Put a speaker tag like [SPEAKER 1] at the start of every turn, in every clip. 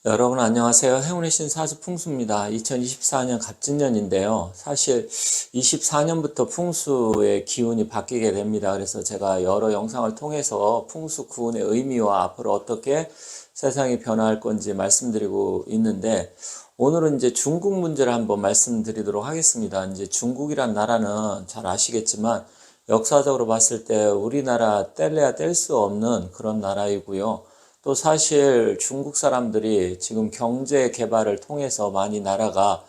[SPEAKER 1] 여러분 안녕하세요. 행운의 신 사주풍수입니다. 2024년 갑진년인데요. 사실 24년부터 풍수의 기운이 바뀌게 됩니다. 그래서 제가 여러 영상을 통해서 풍수 구운의 의미와 앞으로 어떻게 세상이 변화할 건지 말씀드리고 있는데, 오늘은 이제 중국 문제를 한번 말씀드리도록 하겠습니다. 이제 중국이란 나라는 잘 아시겠지만 역사적으로 봤을 때 우리나라 뗄래야 뗄 수 없는 그런 나라이고요. 또 사실 중국 사람들이 지금 경제 개발을 통해서 많이 나라가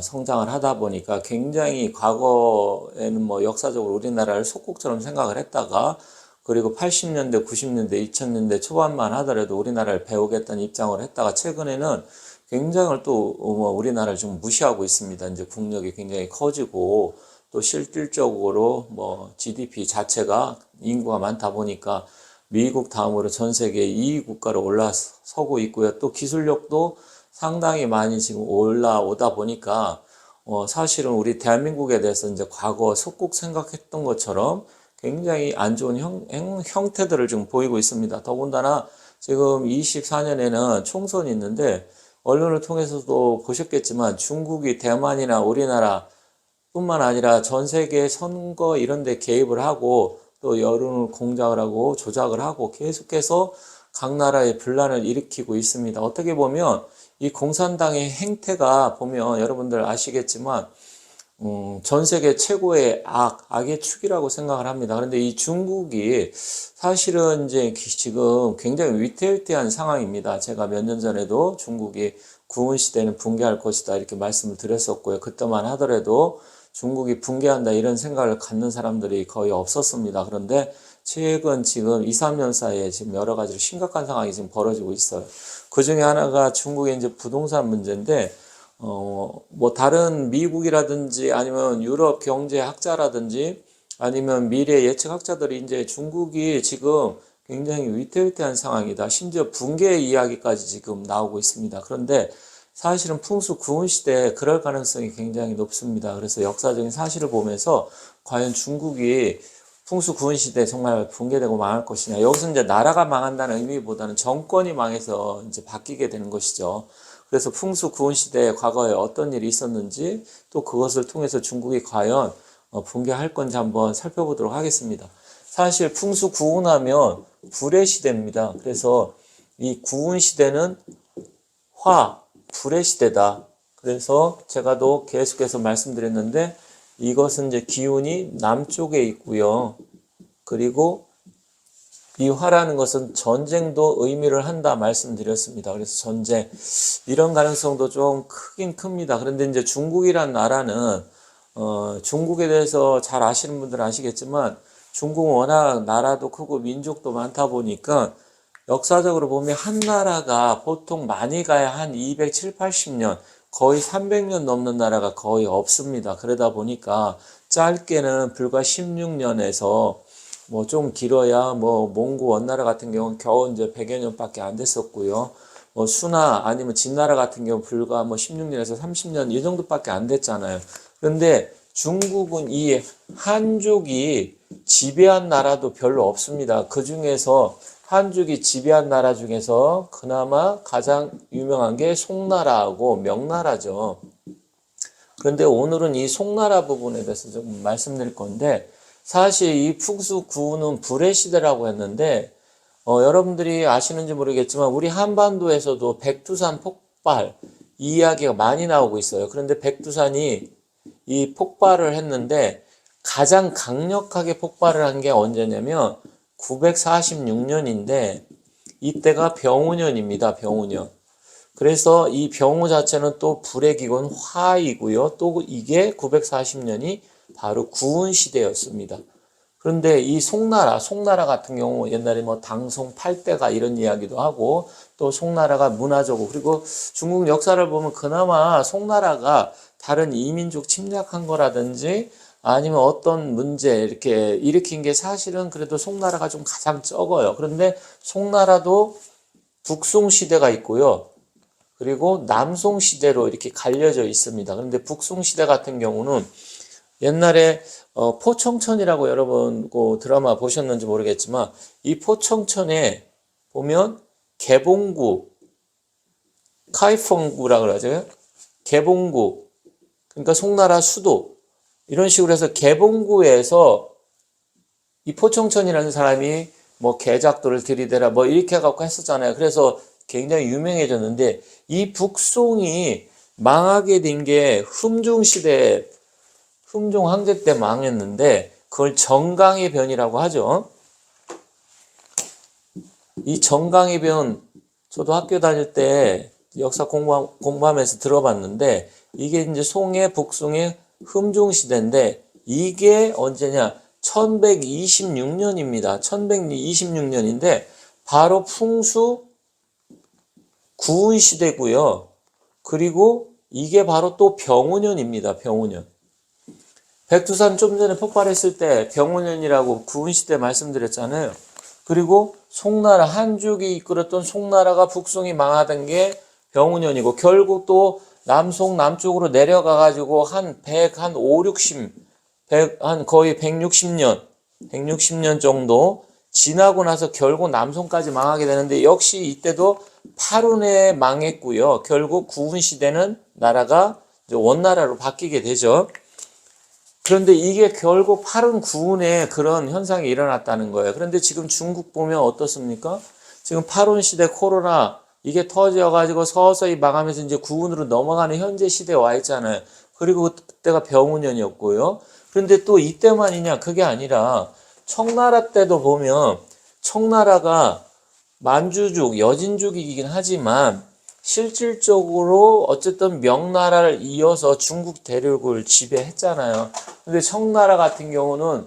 [SPEAKER 1] 성장을 하다 보니까 굉장히 과거에는 뭐 역사적으로 우리나라를 속국처럼 생각을 했다가, 그리고 80년대, 90년대, 2000년대 초반만 하더라도 우리나라를 배우겠다는 입장을 했다가 최근에는 굉장히 또 뭐 우리나라를 좀 무시하고 있습니다. 이제 국력이 굉장히 커지고 또 실질적으로 뭐 GDP 자체가 인구가 많다 보니까 미국 다음으로 전 세계 2위 국가로 올라서고 있고요. 또 기술력도 상당히 많이 지금 올라오다 보니까 사실은 우리 대한민국에 대해서 이제 과거 속국 생각했던 것처럼 굉장히 안 좋은 형태들을 지금 보이고 있습니다. 더군다나 지금 24년에는 총선이 있는데, 언론을 통해서도 보셨겠지만 중국이 대만이나 우리나라 뿐만 아니라 전 세계 선거 이런 데 개입을 하고 또 여론을 공작을 하고 조작을 하고 계속해서 각 나라의 분란을 일으키고 있습니다. 어떻게 보면 이 공산당의 행태가 보면 여러분들 아시겠지만 전 세계 최고의 악의 축이라고 생각을 합니다. 그런데 이 중국이 사실은 이제 지금 굉장히 위태위태한 상황입니다. 제가 몇 년 전에도 중국이 구은 시대는 붕괴할 것이다 이렇게 말씀을 드렸었고요. 그때만 하더라도 중국이 붕괴한다 이런 생각을 갖는 사람들이 거의 없었습니다. 그런데 최근 지금 2, 3년 사이에 지금 여러 가지로 심각한 상황이 지금 벌어지고 있어요. 그 중에 하나가 중국의 이제 부동산 문제인데, 뭐 다른 미국이라든지 아니면 유럽 경제학자라든지 아니면 미래 예측학자들이 이제 중국이 지금 굉장히 위태위태한 상황이다. 심지어 붕괴 이야기까지 지금 나오고 있습니다. 그런데 사실은 풍수 구은 시대에 그럴 가능성이 굉장히 높습니다. 그래서 역사적인 사실을 보면서 과연 중국이 풍수 구은 시대에 정말 붕괴되고 망할 것이냐. 여기서 이제 나라가 망한다는 의미보다는 정권이 망해서 이제 바뀌게 되는 것이죠. 그래서 풍수 구은 시대에 과거에 어떤 일이 있었는지 또 그것을 통해서 중국이 과연 붕괴할 건지 한번 살펴보도록 하겠습니다. 사실 풍수 구운하면 불의 시대입니다. 그래서 이 구운 시대는 불의 시대다. 그래서 제가 또 계속해서 말씀드렸는데, 이것은 이제 기운이 남쪽에 있고요. 그리고 이 화라는 것은 전쟁도 의미를 한다 말씀드렸습니다. 그래서 전쟁 이런 가능성도 좀 크긴 큽니다. 그런데 이제 중국이란 나라는 중국에 대해서 잘 아시는 분들은 아시겠지만 중국은 워낙 나라도 크고 민족도 많다 보니까 역사적으로 보면 한 나라가 보통 많이 가야 한 270, 80년, 거의 300년 넘는 나라가 거의 없습니다. 그러다 보니까 짧게는 불과 16년에서 뭐 좀 길어야 뭐 몽고 원나라 같은 경우는 겨우 이제 100여 년밖에 안 됐었고요. 뭐 수나 아니면 진나라 같은 경우 불과 뭐 16년에서 30년 이 정도밖에 안 됐잖아요. 그런데 중국은 이 한족이 지배한 나라도 별로 없습니다. 그 중에서 한족이 지배한 나라 중에서 그나마 가장 유명한 게 송나라하고 명나라죠. 그런데 오늘은 이 송나라 부분에 대해서 좀 말씀드릴 건데, 사실 이 풍수 구운은 불의 시대라고 했는데, 여러분들이 아시는지 모르겠지만 우리 한반도에서도 백두산 폭발 이 이야기가 많이 나오고 있어요. 그런데 백두산이 이 폭발을 했는데 가장 강력하게 폭발을 한 게 언제냐면 946년인데 이때가 병우년입니다. 병우년. 그래서 이 병우 자체는 또 불의 기군 화이고요. 또 이게 940년이 바로 구운 시대였습니다. 그런데 이 송나라 같은 경우 옛날에 뭐 당송 8대가 이런 이야기도 하고, 또 송나라가 문화적으로, 그리고 중국 역사를 보면 그나마 송나라가 다른 이민족 침략한 거라든지 아니면 어떤 문제 이렇게 일으킨 게 사실은 그래도 송나라가 좀 가장 적어요. 그런데 송나라도 북송 시대가 있고요. 그리고 남송 시대로 이렇게 갈려져 있습니다. 그런데 북송 시대 같은 경우는 옛날에 포청천이라고 여러분 그 드라마 보셨는지 모르겠지만 이 포청천에 보면 개봉구 카이펑구라 그러죠. 개봉구. 그러니까 송나라 수도. 이런 식으로 해서 개봉구에서 이 포청천이라는 사람이 뭐 개작도를 들이대라 뭐 이렇게 해갖고 했었잖아요. 그래서 굉장히 유명해졌는데 이 북송이 망하게 된 게 흠중시대, 흠중 황제 때 망했는데 그걸 정강의 변이라고 하죠. 이 정강의 변 저도 학교 다닐 때 역사 공부하면서 들어봤는데 이게 이제 송의 북송의 흠중시대인데 이게 언제냐? 1126년입니다. 1126년인데 바로 풍수 구운시대고요. 그리고 이게 바로 또 병오년입니다. 병오년. 백두산 좀 전에 폭발했을 때 병오년이라고 구운시대 말씀드렸잖아요. 그리고 송나라 한족이 이끌었던 송나라가 북송이 망하던 게 병오년이고 결국 또 남송 남쪽으로 내려가 가지고 한 5, 60 한 거의 160년 정도 지나고 나서 결국 남송까지 망하게 되는데 역시 이때도 8운에 망했고요. 결국 구운시대는 나라가 원나라로 바뀌게 되죠. 그런데 이게 결국 8운 9운에 그런 현상이 일어났다는 거예요. 그런데 지금 중국 보면 어떻습니까? 지금 8운 시대 코로나 이게 터져가지고 서서히 망하면서 이제 9운으로 넘어가는 현재 시대에 와 있잖아요. 그리고 그때가 병우년이었고요. 그런데 또 이때만이냐? 그게 아니라 청나라 때도 보면 청나라가 만주족, 여진족이긴 하지만 실질적으로 어쨌든 명나라를 이어서 중국 대륙을 지배했잖아요. 근데 청나라 같은 경우는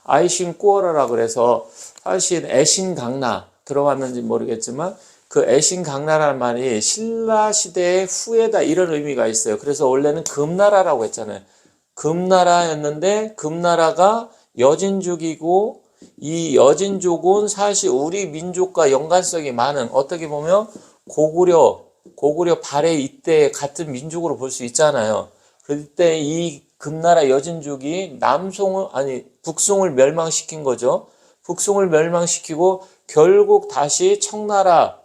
[SPEAKER 1] 아이신 꾸어라라 그래서 사실 애신강나 들어봤는지 모르겠지만 그 애신강나라는 말이 신라 시대의 후예다 이런 의미가 있어요. 그래서 원래는 금나라라고 했잖아요. 금나라였는데 금나라가 여진족이고 이 여진족은 사실 우리 민족과 연관성이 많은 어떻게 보면 고구려 발해 이때 같은 민족으로 볼 수 있잖아요. 그때 이 금나라 여진족이 북송을 멸망시킨 거죠. 북송을 멸망시키고 결국 다시 청나라를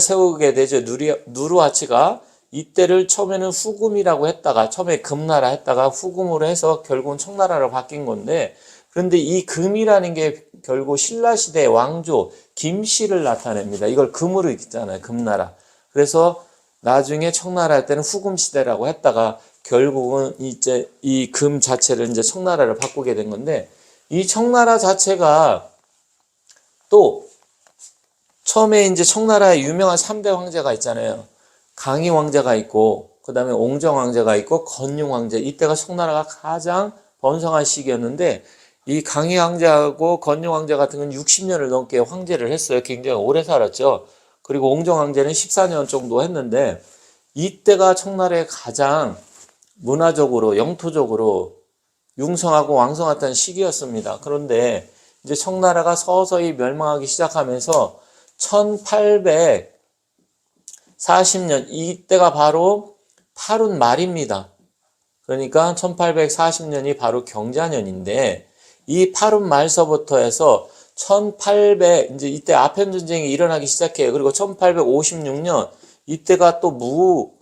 [SPEAKER 1] 세우게 되죠. 누르하치가 이때를 처음에는 후금이라고 했다가 처음에 금나라 했다가 후금으로 해서 결국은 청나라로 바뀐 건데 그런데 이 금이라는 게 결국 신라시대의 왕조 김씨를 나타냅니다. 이걸 금으로 읽잖아요. 금나라. 그래서 나중에 청나라 할 때는 후금시대라고 했다가 결국은 이제 이 금 자체를 이제 청나라를 바꾸게 된 건데 이 청나라 자체가 또 처음에 이제 청나라의 유명한 3대 황제가 있잖아요. 강희 왕제가 있고 그 다음에 옹정 왕제가 있고 건융 왕제 이때가 청나라가 가장 번성한 시기였는데 이 강희 왕제하고 건융 왕제 같은 건 60년을 넘게 황제를 했어요. 굉장히 오래 살았죠. 그리고 옹정 왕제는 14년 정도 했는데 이때가 청나라의 가장 문화적으로 영토적으로 융성하고 왕성했던 시기였습니다. 그런데 이제 청나라가 서서히 멸망하기 시작하면서 1840년 이때가 바로 8운 말입니다. 그러니까 1840년이 바로 경자년인데 이 8운 말서부터 해서 1800 이제 이때 아편 전쟁이 일어나기 시작해요. 그리고 1856년 이때가 또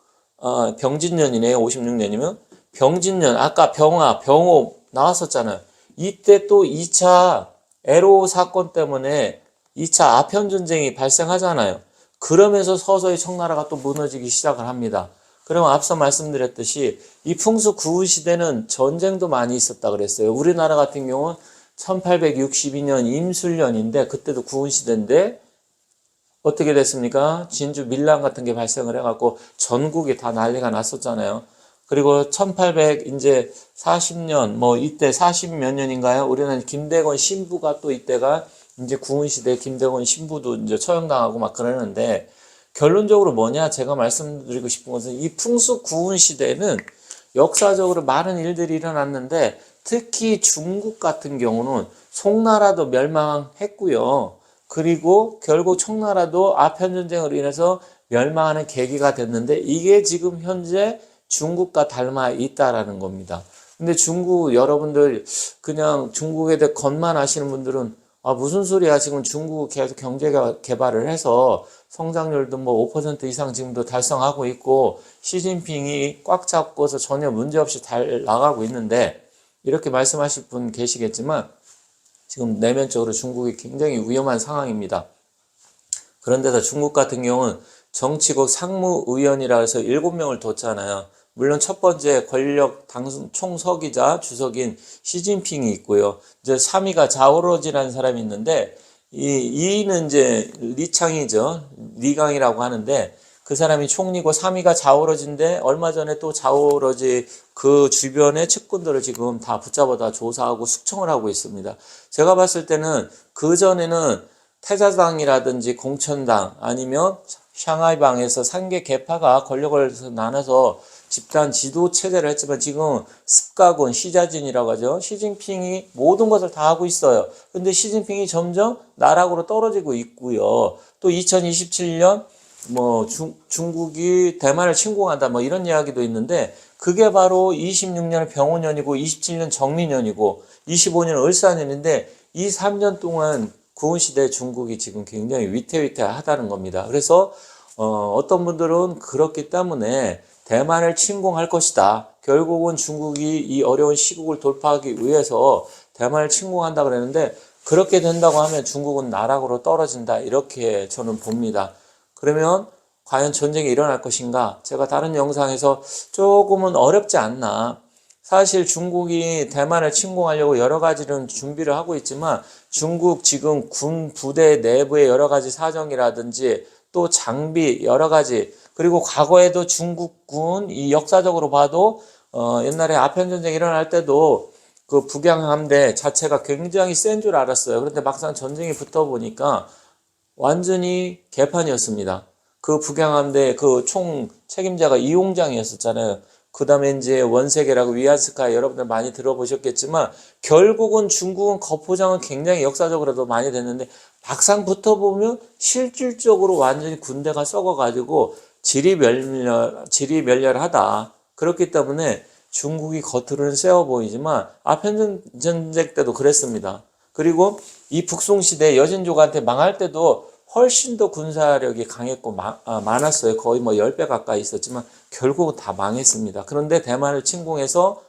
[SPEAKER 1] 병진년이네요. 56년이면 병진년 아까 병호 나왔었잖아요. 이때 또 2차 에로 사건 때문에 2차 아편 전쟁이 발생하잖아요. 그러면서 서서히 청나라가 또 무너지기 시작을 합니다. 그러면 앞서 말씀드렸듯이 이 풍수 구운 시대는 전쟁도 많이 있었다 그랬어요. 우리나라 같은 경우는 1862년 임술년인데 그때도 구운 시대인데 어떻게 됐습니까? 진주 밀란 같은 게 발생을 해갖고 전국이 다 난리가 났었잖아요. 그리고 1840년 뭐 이때 40 몇 년인가요? 우리는 김대건 신부가 또 이때가 이제 구운 시대 김대건 신부도 이제 처형당하고 막 그러는데 결론적으로 뭐냐? 제가 말씀드리고 싶은 것은 이 풍수 구운 시대는 역사적으로 많은 일들이 일어났는데 특히 중국 같은 경우는 송나라도 멸망했고요. 그리고 결국 청나라도 아편전쟁으로 인해서 멸망하는 계기가 됐는데 이게 지금 현재 중국과 닮아 있다라는 겁니다. 근데 중국 여러분들 그냥 중국에 대해 겉만 아시는 분들은 무슨 소리야 지금 중국 계속 경제 개발을 해서 성장률도 뭐 5% 이상 지금도 달성하고 있고 시진핑이 꽉 잡고서 전혀 문제없이 잘 나가고 있는데 이렇게 말씀하실 분 계시겠지만 지금 내면적으로 중국이 굉장히 위험한 상황입니다. 그런데다 중국 같은 경우는 정치국 상무의원이라 해서 7명을 뒀잖아요. 물론 첫 번째 권력 당선 총서기자 주석인 시진핑이 있고요. 이제 3위가 자오러지라는 사람이 있는데 이 2위는 이제 리창이죠. 리강이라고 하는데 그 사람이 총리고 3위가 자오러지인데 얼마 전에 또 자오러지 그 주변의 측근들을 지금 다 붙잡아다 조사하고 숙청을 하고 있습니다. 제가 봤을 때는 그 전에는 태자당이라든지 공천당 아니면 샹하이방에서 3개 계파가 권력을 나눠서 집단 지도 체제를 했지만 지금 습가군 시자진이라고 하죠. 시진핑이 모든 것을 다 하고 있어요. 근데 시진핑이 점점 나락으로 떨어지고 있고요. 또 2027년 뭐 중국이 대만을 침공한다 뭐 이런 이야기도 있는데 그게 바로 26년 병원년이고 27년 정민년이고 25년 을사년인데 이 3년 동안 구은시대 중국이 지금 굉장히 위태위태하다는 겁니다. 그래서 어떤 분들은 그렇기 때문에 대만을 침공할 것이다. 결국은 중국이 이 어려운 시국을 돌파하기 위해서 대만을 침공한다 그랬는데 그렇게 된다고 하면 중국은 나락으로 떨어진다. 이렇게 저는 봅니다. 그러면 과연 전쟁이 일어날 것인가? 제가 다른 영상에서 조금은 어렵지 않나. 사실 중국이 대만을 침공하려고 여러 가지는 준비를 하고 있지만 중국 지금 군 부대 내부의 여러 가지 사정이라든지 또 장비 여러 가지 그리고 과거에도 중국군 이 역사적으로 봐도 옛날에 아편전쟁 일어날 때도 그 북양함대 자체가 굉장히 센 줄 알았어요. 그런데 막상 전쟁이 붙어 보니까 완전히 개판이었습니다. 그 북양함대 그 총 책임자가 이용장이었었잖아요. 그 다음에 이제 원세계라고 위안스카이 여러분들 많이 들어보셨겠지만 결국은 중국은 거포장은 굉장히 역사적으로도 많이 됐는데 막상 붙어보면 실질적으로 완전히 군대가 썩어가지고 지리멸렬하다. 그렇기 때문에 중국이 겉으로는 세워 보이지만 아편전쟁 때도 그랬습니다. 그리고 이 북송시대 여진족한테 망할 때도 훨씬 더 군사력이 강했고 많았어요. 거의 뭐 10배 가까이 있었지만 결국은 다 망했습니다. 그런데 대만을 침공해서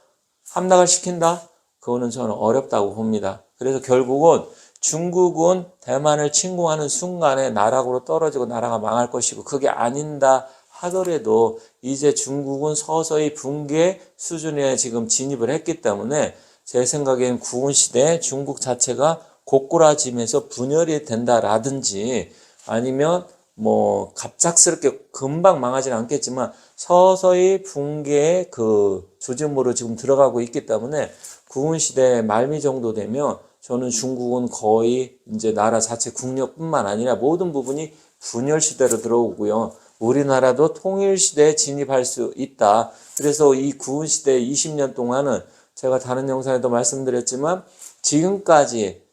[SPEAKER 1] 함락을 시킨다? 그거는 저는 어렵다고 봅니다. 그래서 결국은 중국은 대만을 침공하는 순간에 나락으로 떨어지고 나라가 망할 것이고 그게 아닌다 하더라도 이제 중국은 서서히 붕괴 수준에 지금 진입을 했기 때문에 제 생각엔 구은시대 중국 자체가 고꾸라지면서 분열이 된다라든지 아니면 뭐 갑작스럽게 금방 망하지는 않겠지만 서서히 붕괴의 그 조짐으로 지금 들어가고 있기 때문에 구은시대 말미 정도 되면 저는 중국은 거의 이제 나라 자체 국력뿐만 아니라 모든 부분이 분열시대로 들어오고요. 우리나라도 통일시대에 진입할 수 있다. 그래서 이 구은시대 20년 동안은 제가 다른 영상에도 말씀드렸지만 지금까지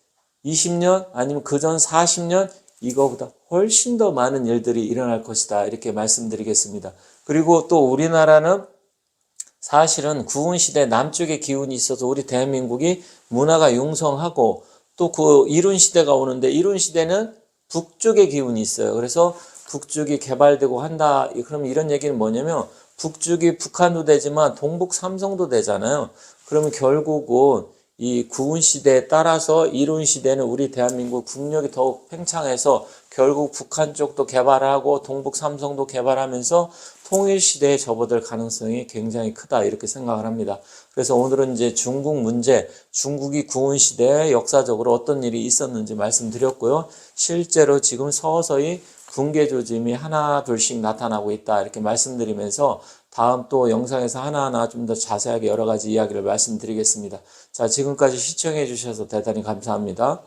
[SPEAKER 1] 20년 아니면 그전 40년 이거보다 훨씬 더 많은 일들이 일어날 것이다. 이렇게 말씀드리겠습니다. 그리고 또 우리나라는 사실은 구은시대 남쪽의 기운이 있어서 우리 대한민국이 문화가 융성하고 또 그 이룬시대가 오는데 이룬시대는 북쪽의 기운이 있어요. 그래서 북쪽이 개발되고 한다. 그럼 이런 얘기는 뭐냐면 북쪽이 북한도 되지만 동북 삼성도 되잖아요. 그러면 결국은 이 구은시대에 따라서 이룬시대는 우리 대한민국 국력이 더욱 팽창해서 결국 북한 쪽도 개발하고 동북 삼성도 개발하면서 통일시대에 접어들 가능성이 굉장히 크다 이렇게 생각을 합니다. 그래서 오늘은 이제 중국 문제, 중국이 구은시대에 역사적으로 어떤 일이 있었는지 말씀드렸고요. 실제로 지금 서서히 붕괴 조짐이 하나 둘씩 나타나고 있다 이렇게 말씀드리면서 다음 또 영상에서 하나하나 좀 더 자세하게 여러 가지 이야기를 말씀드리겠습니다. 자, 지금까지 시청해 주셔서 대단히 감사합니다.